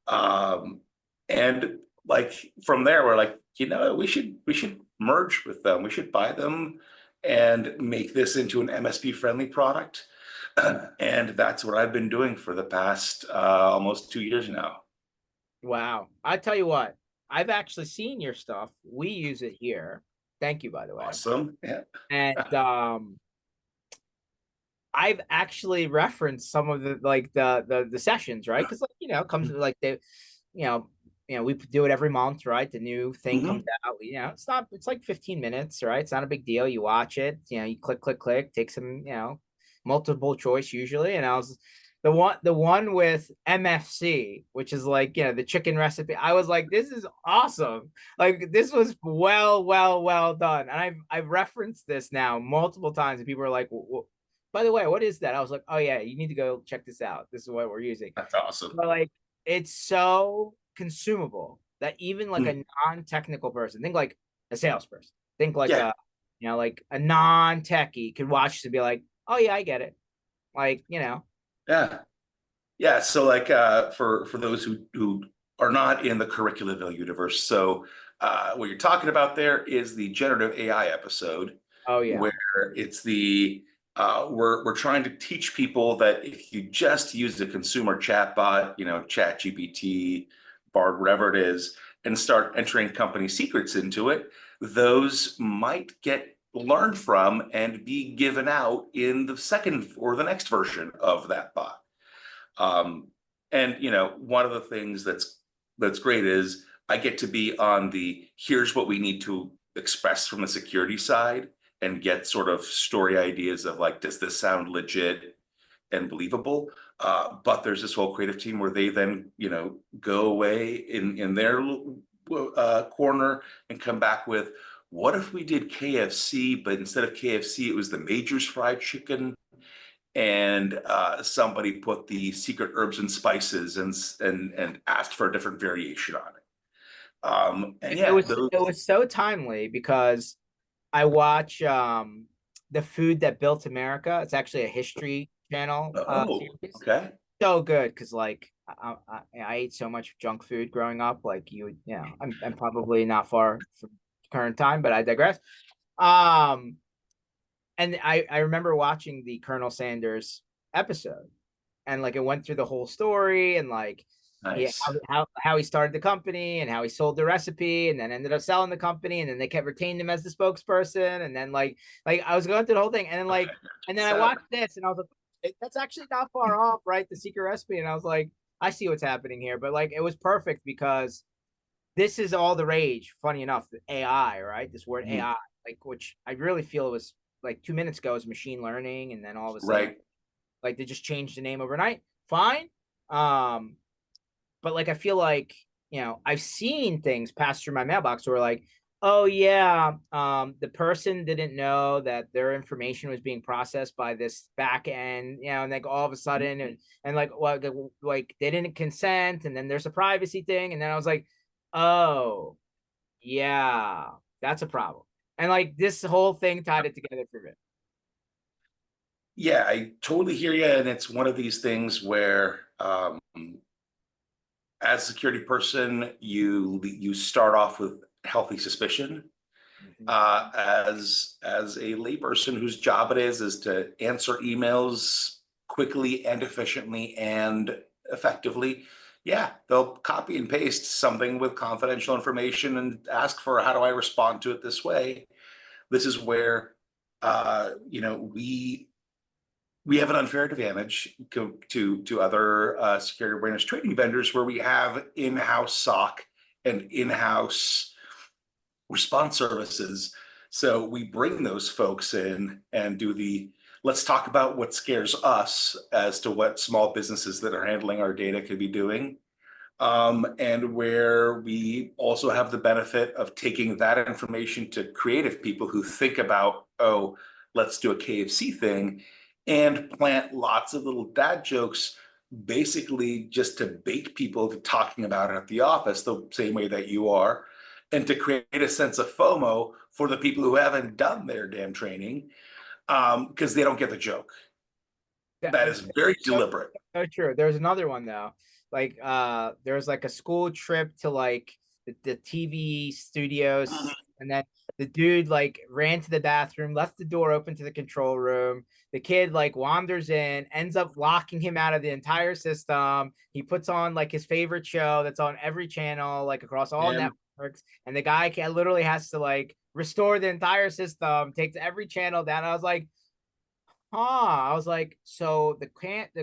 And like from there, we're like, we should merge with them. We should buy them and make this into an MSP friendly product. And that's what I've been doing for the past almost 2 years now. Wow. I tell you what, I've actually seen your stuff. We use it here. Thank you, by the way. Awesome. Yeah. And I've actually referenced some of the sessions, right? Because it comes with like we do it every month, right? The new thing comes out. It's like 15 minutes, right? It's not a big deal. You watch it, you click, take some, multiple choice usually. And I was the one with MFC, which is like, the chicken recipe. I was like, this is awesome. Like this was well done. And I've referenced this now multiple times, and people are like, by the way, what is that? I was like, oh yeah, you need to go check this out. This is what we're using. That's awesome. But like, it's so consumable that even like a non-technical person, think like a salesperson, think like like a non-techie could watch this and be like, oh yeah, I get it. Like, Yeah. So like for those who are not in the Curriculaville universe, so what you're talking about there is the generative AI episode. Oh yeah. Where it's we're trying to teach people that if you just use the consumer chatbot, ChatGPT, Bard, whatever it is, and start entering company secrets into it, those might get learned from and be given out in the second or the next version of that bot. And one of the things that's great is I get to be on here's what we need to express from the security side and get sort of story ideas of like, does this sound legit and believable? But there's this whole creative team where they then, go away in their corner and come back with, what if we did KFC, but instead of KFC, it was the Major's fried chicken, and somebody put the secret herbs and spices and asked for a different variation on it. And yeah, it was so timely because I watch The Food That Built America. It's actually a history channel series. Okay. So good because like I ate so much junk food growing up. Like I'm probably not far from current time, but I digress. And I remember watching the Colonel Sanders episode, and like it went through the whole story and like nice. how he started the company and how he sold the recipe and then ended up selling the company, and then they kept retaining him as the spokesperson, and then like I was going through the whole thing, and then like and then I watched this and I was like, that's actually not far off, right? The secret recipe. And I was like, I see what's happening here. But like it was perfect because this is all the rage, funny enough, the AI, right? This word AI, like, which I really feel was like 2 minutes ago is machine learning, and then all of a sudden like they just changed the name overnight. Fine. But like I feel like I've seen things pass through my mailbox where like, oh yeah, the person didn't know that their information was being processed by this back end, and like all of a sudden and like what, like they didn't consent, and then there's a privacy thing, and then I was like, oh yeah, that's a problem. And like this whole thing tied it together for me. Yeah, I totally hear you. And it's one of these things where as a security person, you start off with healthy suspicion. as a layperson whose job it is to answer emails quickly and efficiently and effectively. Yeah, they'll copy and paste something with confidential information and ask for, how do I respond to it this way? This is where we have an unfair advantage to other security awareness training vendors, where we have in-house SOC and in-house response services. So we bring those folks in and do the, let's talk about what scares us as to what small businesses that are handling our data could be doing. And where we also have the benefit of taking that information to creative people who think about, oh, let's do a KFC thing, and plant lots of little dad jokes, basically just to bait people to talking about it at the office the same way that you are, and to create a sense of FOMO for the people who haven't done their damn training, because they don't get the joke. That is very deliberate. So true. There's another one though. Like there's like a school trip to like the TV studios, and then the dude like ran to the bathroom, left the door open to the control room. The kid like wanders in, ends up locking him out of the entire system. He puts on like his favorite show that's on every channel, like across all networks, and the guy literally has to like restore the entire system, takes every channel down. I was like, I was like, so the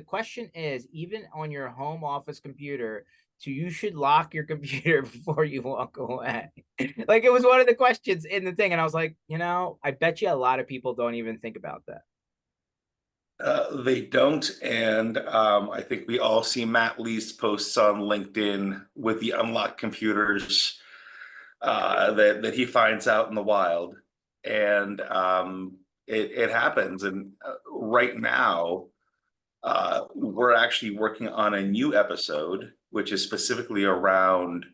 question is, even on your home office computer, you should lock your computer before you walk away. Like it was one of the questions in the thing, and I was like, I bet you a lot of people don't even think about that. They don't, and I think we all see Matt Lee's posts on LinkedIn with the unlocked computers that he finds out in the wild, and it happens. And right now, we're actually working on a new episode, which is specifically around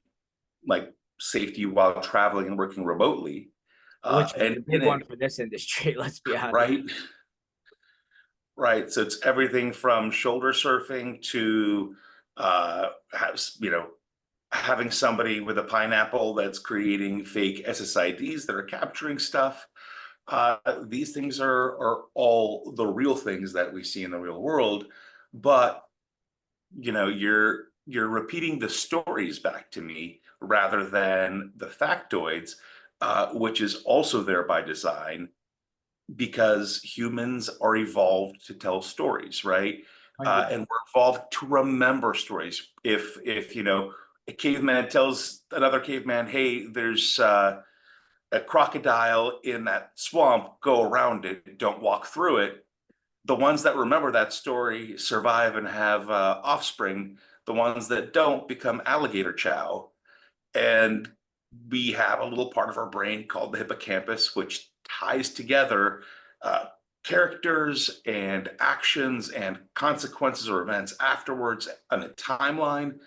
like safety while traveling and working remotely. Which is And the big one for this industry, let's be honest. Right. Right. So it's everything from shoulder surfing to having somebody with a pineapple that's creating fake SSIDs that are capturing stuff. These things are all the real things that we see in the real world, but you're repeating the stories back to me rather than the factoids, which is also there by design, because humans are evolved to tell stories, right? And we're evolved to remember stories. If a caveman tells another caveman, "Hey, there's a crocodile in that swamp. Go around it. Don't walk through it." The ones that remember that story survive and have offspring. The ones that don't become alligator chow. And we have a little part of our brain called the hippocampus, which ties together uh, characters and actions and consequences or events afterwards on a timeline.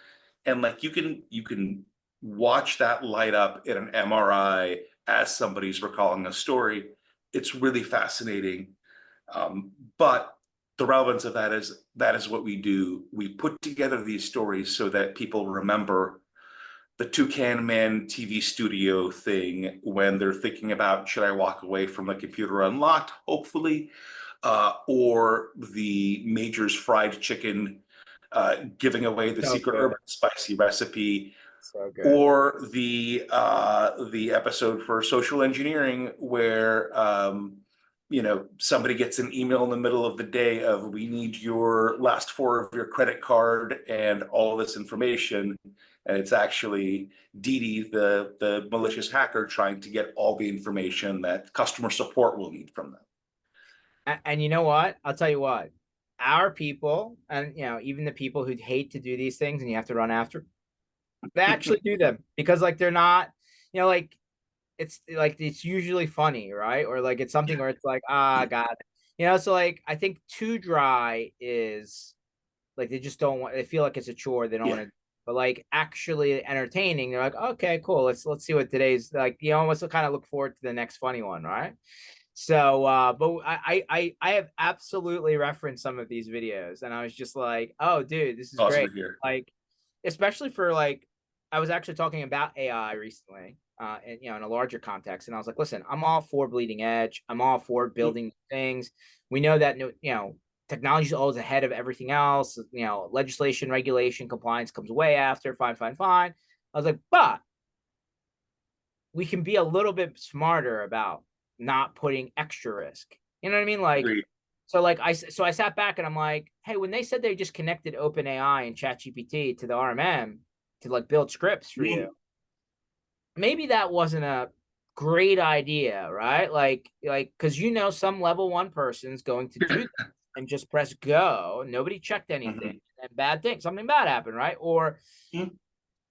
And like you can watch that light up in an MRI as somebody's recalling a story. It's really fascinating. But the relevance of that is what we do. We put together these stories so that people remember the Toucan Man TV studio thing when they're thinking about, should I walk away from the computer unlocked, hopefully, or the Major's fried chicken giving away the secret herb spicy recipe, So good. or the episode for social engineering where somebody gets an email in the middle of the day of, we need your last four of your credit card and all this information, and it's actually Dee, the malicious hacker, trying to get all the information that customer support will need from them. And you know what? I'll tell you what. Our people, and even the people who hate to do these things and you have to run after, they actually do them because like they're not, like it's usually funny, right? Or like it's something where it's like, God. So like I think too dry is like they just don't want, they feel like it's a chore, they don't want to, but like actually entertaining, they're like, okay, cool, let's see what today's like, almost kind of look forward to the next funny one, right? So but I have absolutely referenced some of these videos and I was just like, oh dude, this is Awesome great. to hear. Like especially for like I was actually talking about AI recently, and in a larger context, and I was like, listen, I'm all for bleeding edge. I'm all for building things. We know that technology is always ahead of everything else. Legislation, regulation, compliance comes way after. Fine, fine, fine. I was like, but we can be a little bit smarter about not putting extra risk. You know what I mean? Like, Agreed. so I sat back and I'm like, hey, when they said they just connected OpenAI and ChatGPT to the RMM to like build scripts for you, maybe that wasn't a great idea, right? Like, because some level one person's going to do that and just press go. Nobody checked anything, and something bad happened, right? Or,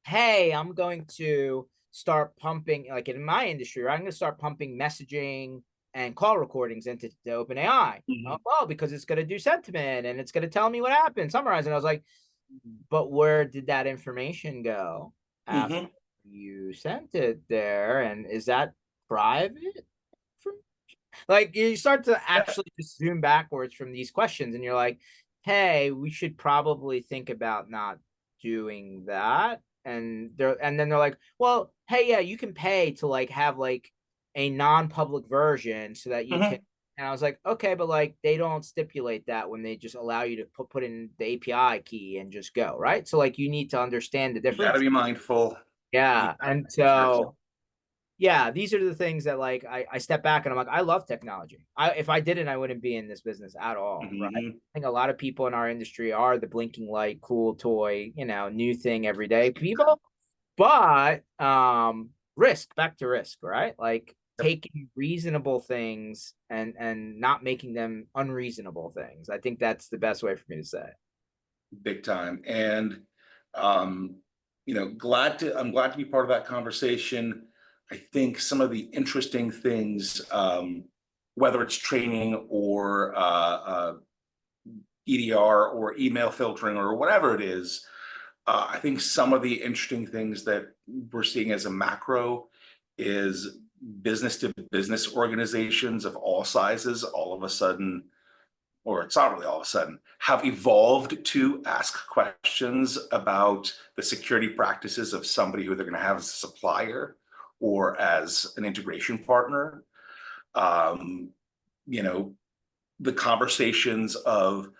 hey, I'm going to start pumping, like in my industry, right? I'm going to start pumping messaging and call recordings into the OpenAI. Oh, well, because it's going to do sentiment and it's going to tell me what happened, summarize. And I was like, but where did that information go after you sent it there? And is that private? Like, you start to actually just zoom backwards from these questions, and you're like, hey, we should probably think about not doing that. And then they're like, well, hey, yeah, you can pay to like have like a non-public version so that you can. And I was like, okay, but like they don't stipulate that when they just allow you to put in the API key and just go, right? So like you need to understand the You got to difference. be mindful. Yeah, and so yeah, these are the things that like I step back and I'm like, I love technology. If I didn't, I wouldn't be in this business at all, right? I think a lot of people in our industry are the blinking light, cool toy, new thing every day people. But back to risk, right? Like taking reasonable things and not making them unreasonable things. I think that's the best way for me to say it. Big time. And I'm glad to be part of that conversation. I think some of the interesting things, whether it's training or EDR or email filtering or whatever it is, I think some of the interesting things that we're seeing as a macro is business to business organizations of all sizes all of a sudden, or it's not really all of a sudden, have evolved to ask questions about the security practices of somebody who they're going to have as a supplier or as an integration partner. Um, the conversations of,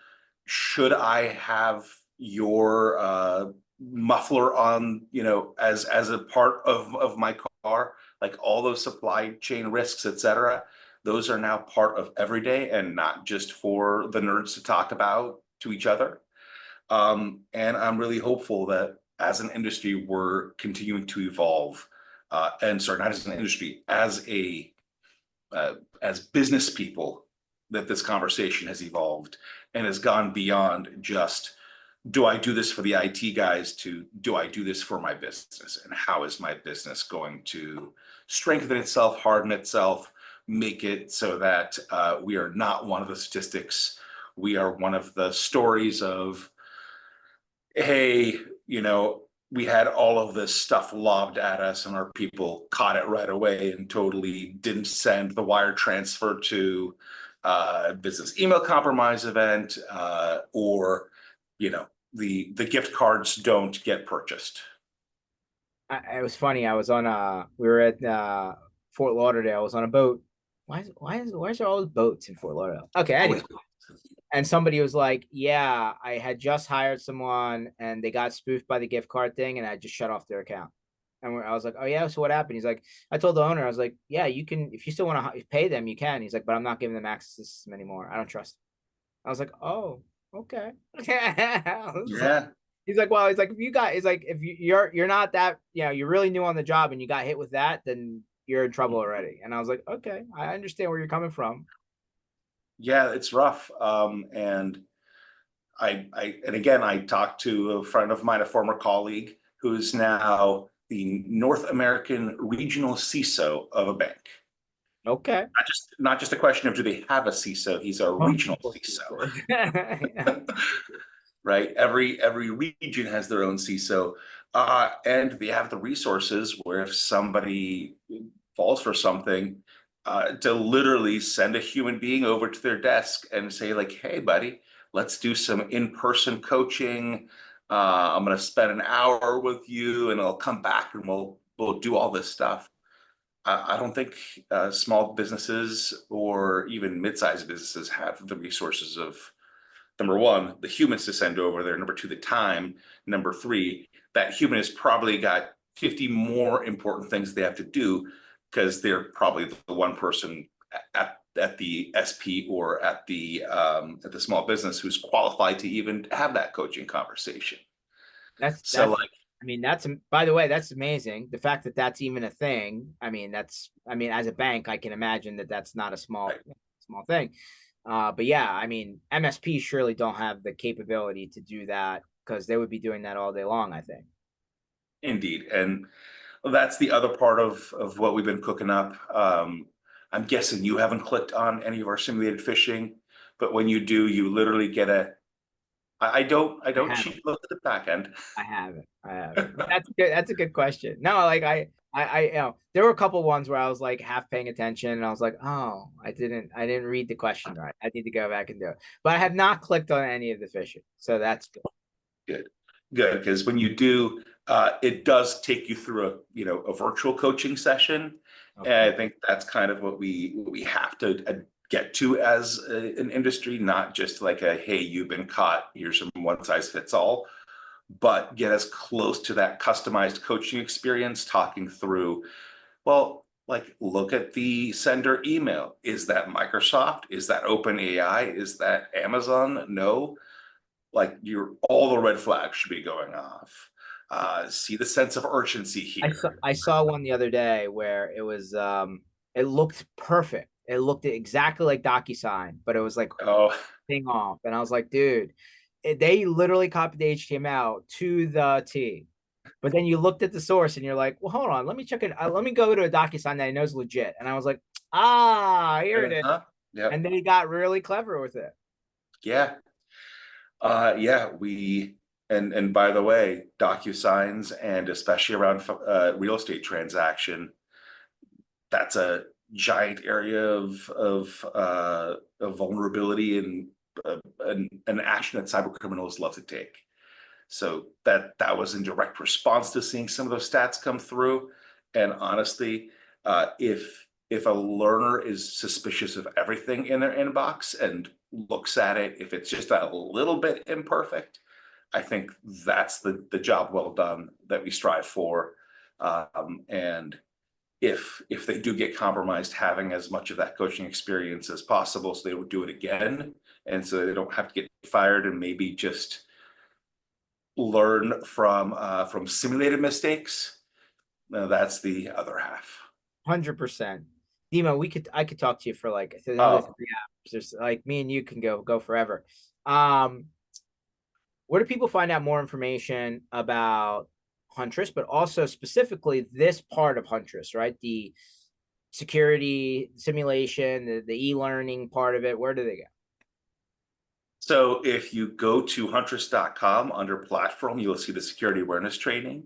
should I have your muffler on, as a part of my car, like all those supply chain risks, et cetera. Those are now part of everyday and not just for the nerds to talk about to each other. And I'm really hopeful that as an industry, we're continuing to evolve. And sorry, not as an industry, as business people, that this conversation has evolved and has gone beyond just, do I do this for the IT guys, to do I do this for my business, and how is my business going to strengthen itself, harden itself, make it so that we are not one of the statistics. We are one of the stories of, hey, we had all of this stuff lobbed at us and our people caught it right away and totally didn't send the wire transfer to business email compromise event, or the gift cards don't get purchased. It was funny. I was on we were at Fort Lauderdale. I was on a boat. Why is there all those boats in Fort Lauderdale? Okay, anyway. And somebody was like, yeah, I had just hired someone and they got spoofed by the gift card thing and I just shut off their account. And I was like, oh yeah, so what happened? He's like, I told the owner, I was like, yeah, you can, if you still want to pay them, you can. He's like, but I'm not giving them access to the system anymore. I don't trust them. I was like, oh, okay. Yeah. He's like, well, if you got, it's like, if you're not that, you're really new on the job and you got hit with that, then you're in trouble already. And I was like, okay, I understand where you're coming from. Yeah, it's rough. And I talked to a friend of mine, a former colleague, who's now the North American regional CISO of a bank. Okay. Not just a question of, do they have a CISO? He's a regional CISO. Right. Every region has their own CISO, and they have the resources where if somebody falls for something, to literally send a human being over to their desk and say like, hey, buddy, let's do some in-person coaching. I'm going to spend an hour with you and I'll come back and we'll do all this stuff. I don't think small businesses or even mid-sized businesses have the resources of, number one, the humans to send over there. Number two, the time. Number three, that human has probably got 50 more important things they have to do because they're probably the one person at the SP or at the small business who's qualified to even have that coaching conversation. That's So like, I mean, that's, by the way, that's amazing. The fact that that's even a thing. I mean, as a bank, I can imagine that that's not a small thing. But yeah, I mean, MSPs surely don't have the capability to do that because they would be doing that all day long, I think. indeed. And that's the other part of what we've been cooking up. I'm guessing you haven't clicked on any of our simulated phishing, but when you do, you literally get I don't cheat look at the back end. I haven't. But that's good. That's a good question. No, like you know, there were a couple ones where I was like half paying attention, and I was like, oh, I didn't read the question right. I need to go back and do it. But I have not clicked on any of the phishing, so that's good. Good, because when you do, it does take you through a virtual coaching session, Okay. and I think that's kind of what we have to get to as an industry, not just like a hey, you've been caught, here's some one size fits all, but get as close to that customized coaching experience, talking through, well, like look at the sender email. Is that Microsoft? Is that OpenAI? Is that Amazon? No. Like all the red flags should be going off. See the sense of urgency here. I saw one the other day where it was it looked perfect. It looked exactly like DocuSign, but it was like Oh, thing off. And I was like, dude, they literally copied the HTML to the T. But then you looked at the source and you're like, well, hold on, let me check it. Let me go to a DocuSign that I know is legit. And I was like, here it is. yeah, And they got really clever with it. yeah, yeah. And by the way, DocuSigns and especially around real estate transaction, that's a giant area of vulnerability and an action that cyber criminals love to take. So that was in direct response to seeing some of those stats come through. And honestly, if a learner is suspicious of everything in their inbox and looks at it, if it's just a little bit imperfect, I think that's the job well done that we strive for. And if they do get compromised, having as much of that coaching experience as possible so they would do it again, and so they don't have to get fired and maybe just learn from simulated mistakes. That's the other half. 100%. Dima, I could talk to you for like another 3 hours. Just like me and you can go forever. Where do people find out more information about Huntress, but also specifically this part of Huntress, right? The security simulation, the e-learning part of it. Where do they go? So if you go to huntress.com under platform, you'll see the security awareness training.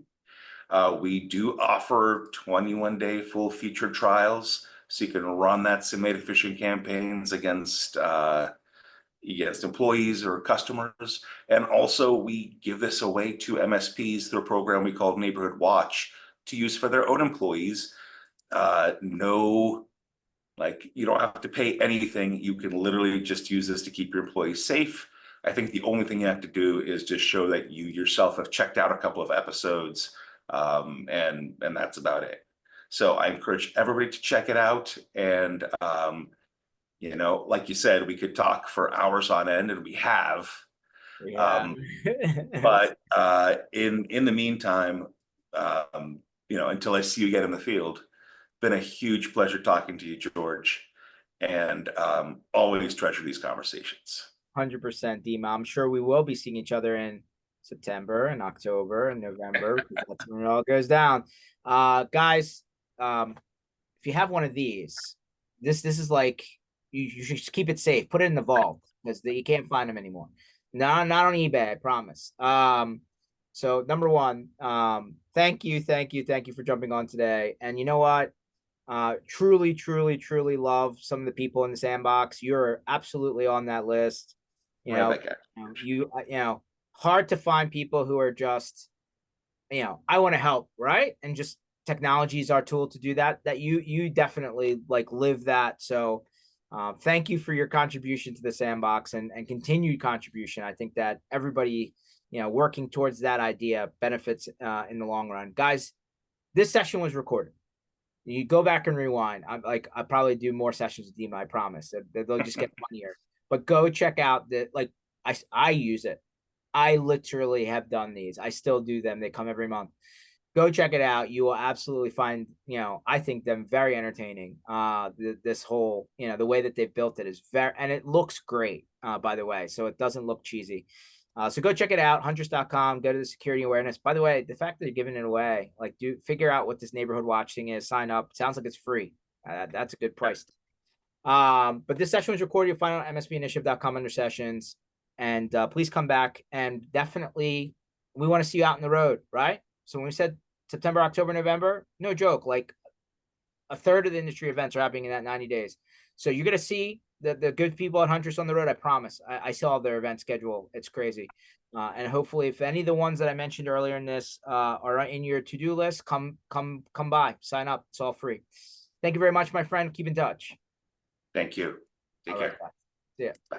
We do offer 21-day full feature trials, so you can run that simulated phishing campaigns against employees or customers. And also we give this away to MSPs through a program we call Neighborhood Watch to use for their own employees. No, like you don't have to pay anything. You can literally just use this to keep your employees safe. I think the only thing you have to do is just show that you yourself have checked out a couple of episodes, and that's about it. So I encourage everybody to check it out. And like you said, we could talk for hours on end, and we have. Yeah. But in the meantime, until I see you again in the field, been a huge pleasure talking to you, George, and always treasure these conversations. 100%, Dima. I'm sure we will be seeing each other in September and October and November because that's when it all goes down. Guys, if you have one of these, this is like you should keep it safe. Put it in the vault because you can't find them anymore. Not on eBay, I promise. So number one, thank you for jumping on today. And you know what? Truly love some of the people in the sandbox. You're absolutely on that list. You know, Right back at you know, hard to find people who are just, I want to help, right? And just technology is our tool to do that. That you definitely like live that. So thank you for your contribution to the sandbox and continued contribution. I think that everybody, working towards that idea benefits in the long run. Guys, this session was recorded. You go back and rewind. I'll probably do more sessions with Dima, I promise. They'll just get funnier. But go check out I use it. I literally have done these. I still do them. They come every month. Go check it out. You will absolutely find, I think them very entertaining. This whole, the way that they've built it is and it looks great, by the way. So it doesn't look cheesy. So go check it out, huntress.com, go to the security awareness. By the way, the fact that you're giving it away, like figure out what this neighborhood watch thing is, sign up. Sounds like it's free. That's a good price. But this session was recorded. You'll find it on mspinitiative.com under sessions. And please come back, and definitely we want to see you out in the road, right? So when we said September, October, November, no joke, like a third of the industry events are happening in that 90 days. So you're going to see the good people at Huntress on the road. I promise. I saw their event schedule. It's crazy. And hopefully if any of the ones that I mentioned earlier in this are in your to-do list, come by, sign up. It's all free. Thank you very much, my friend. Keep in touch. Thank you. Take care. Right, see ya. Bye.